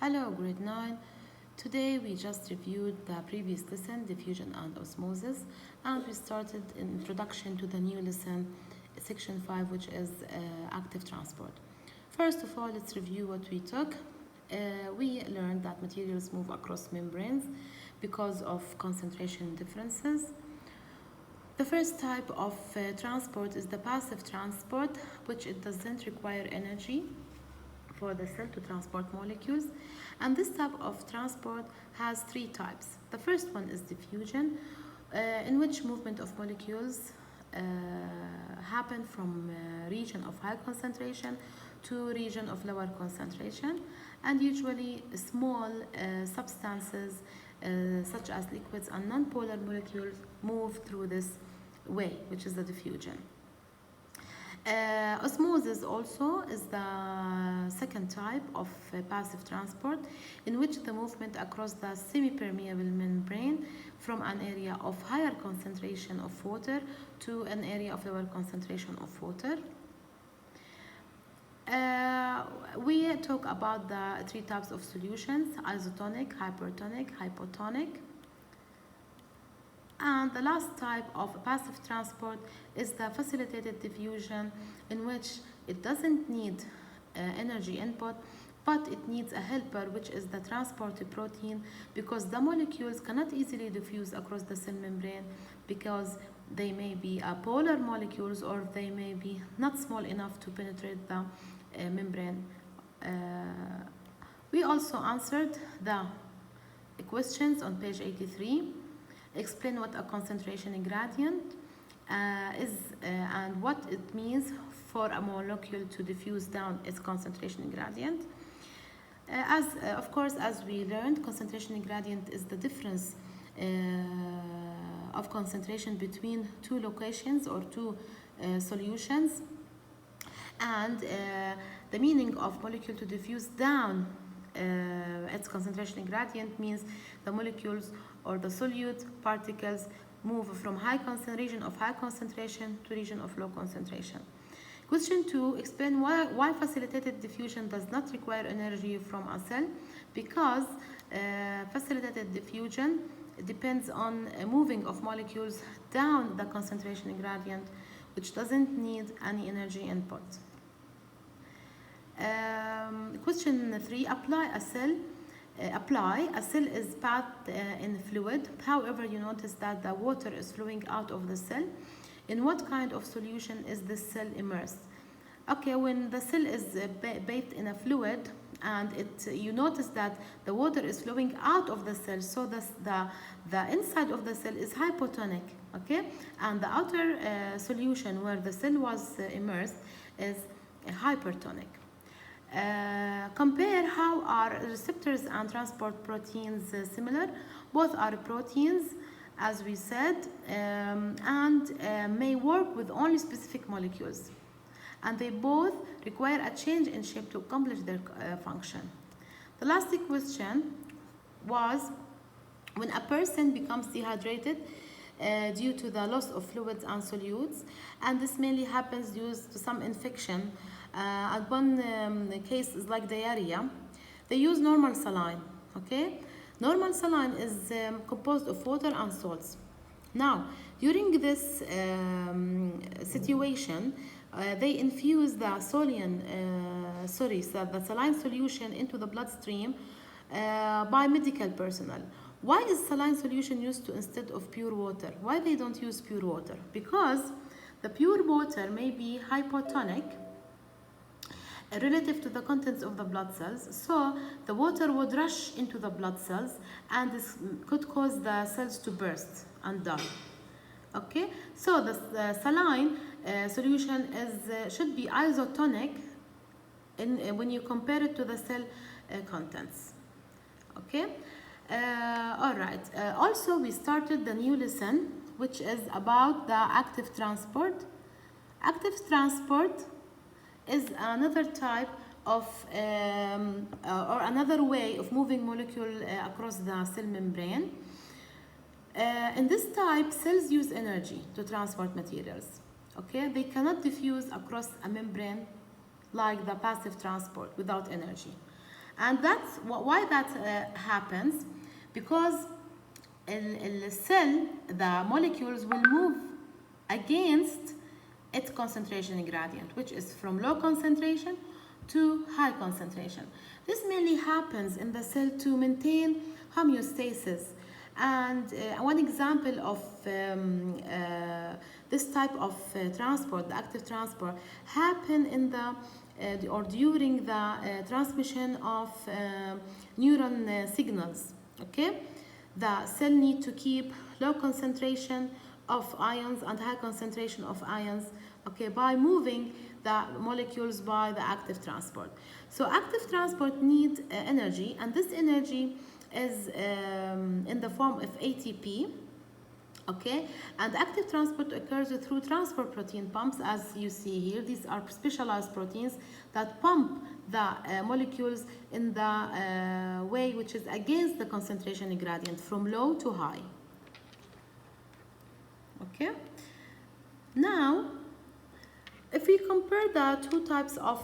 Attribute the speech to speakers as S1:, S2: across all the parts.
S1: Hello, grade 9. Today we just reviewed the previous lesson, diffusion and osmosis, and we started an introduction to the new lesson, section 5, which is active transport. First of all, let's review what we took. We learned that materials move across membranes because of concentration differences. The first type of transport is the passive transport, which it doesn't require energy for the cell to transport molecules, and this type of transport has three types. The first one is diffusion, in which movement of molecules happen from region of high concentration to region of lower concentration, and usually small substances such as liquids and non-polar molecules move through this way, which is the diffusion. Osmosis also is the second type of passive transport, in which the movement across the semi-permeable membrane from an area of higher concentration of water to an area of lower concentration of water. We talk about the three types of solutions: isotonic, hypertonic, hypotonic. And the last type of passive transport is the facilitated diffusion, in which it doesn't need energy input, but it needs a helper, which is the transport protein, because the molecules cannot easily diffuse across the cell membrane because they may be polar molecules, or they may be not small enough to penetrate the membrane. We also answered the questions on page 83. Explain what a concentration gradient is and what it means for a molecule to diffuse down its concentration gradient. Of course, as we learned, concentration gradient is the difference of concentration between two locations or two solutions, and the meaning of molecule to diffuse down its concentration gradient means the molecules or the solute particles move from region of high concentration to region of low concentration. Question 2, explain why facilitated diffusion does not require energy from a cell. Because facilitated diffusion depends on moving of molecules down the concentration gradient, which doesn't need any energy input. Question 3, apply a cell is bathed in fluid. However, you notice that the water is flowing out of the cell. In what kind of solution is this cell immersed? Okay, when the cell is bathed in a fluid, and you notice that the water is flowing out of the cell, so the inside of the cell is hypotonic, okay, and the outer solution where the cell was immersed is hypertonic. Compare how are receptors and transport proteins similar. Both are proteins, as we said, and may work with only specific molecules, and they both require a change in shape to accomplish their function. The last question was, when a person becomes dehydrated due to the loss of fluids and solutes, and this mainly happens due to some infection. And one case is like diarrhea. They use normal saline. Okay, normal saline is composed of water and salts. Now, during this situation, they infuse the the saline solution into the bloodstream by medical personnel. Why is saline solution used instead of pure water? Why they don't use pure water? Because the pure water may be hypotonic relative to the contents of the blood cells, so the water would rush into the blood cells, and this could cause the cells to burst and die. Okay, so the saline solution should be isotonic when you compare it to the cell contents. Okay, all right. Also, we started the new lesson, which is about the active transport. Active transport is another type of or another way of moving molecule across the cell membrane. In this type, cells use energy to transport materials. Okay, they cannot diffuse across a membrane like the passive transport without energy. And that's why that happens, because the cell, the molecules will move against its concentration gradient, which is from low concentration to high concentration. This mainly happens in the cell to maintain homeostasis. And one example of this type of transport, the active transport, happen in the or during the transmission of neuron signals. Okay, the cell need to keep low concentration of ions and high concentration of ions, okay, by moving the molecules by the active transport. So active transport needs energy, and this energy is in the form of ATP, okay, and active transport occurs through transport protein pumps, as you see here. These are specialized proteins that pump the molecules in the way which is against the concentration gradient from low to high. Okay, now if we compare the two types of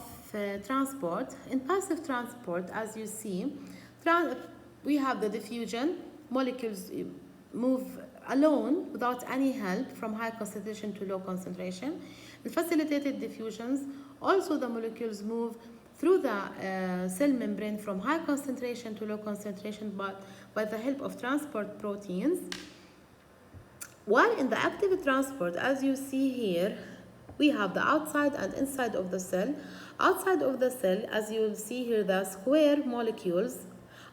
S1: transport, in passive transport, as you see, we have the diffusion. Molecules move alone without any help from high concentration to low concentration. In facilitated diffusions, also the molecules move through the cell membrane from high concentration to low concentration, but by the help of transport proteins. While in the active transport, as you see here, we have the outside and inside of the cell. Outside of the cell, as you will see here, the square molecules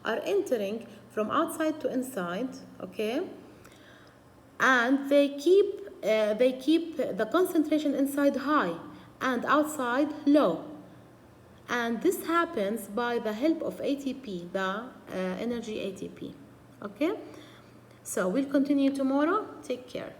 S1: are entering from outside to inside, okay? And they keep the concentration inside high and outside low. And this happens by the help of ATP, the energy ATP, okay? So we'll continue tomorrow. Take care.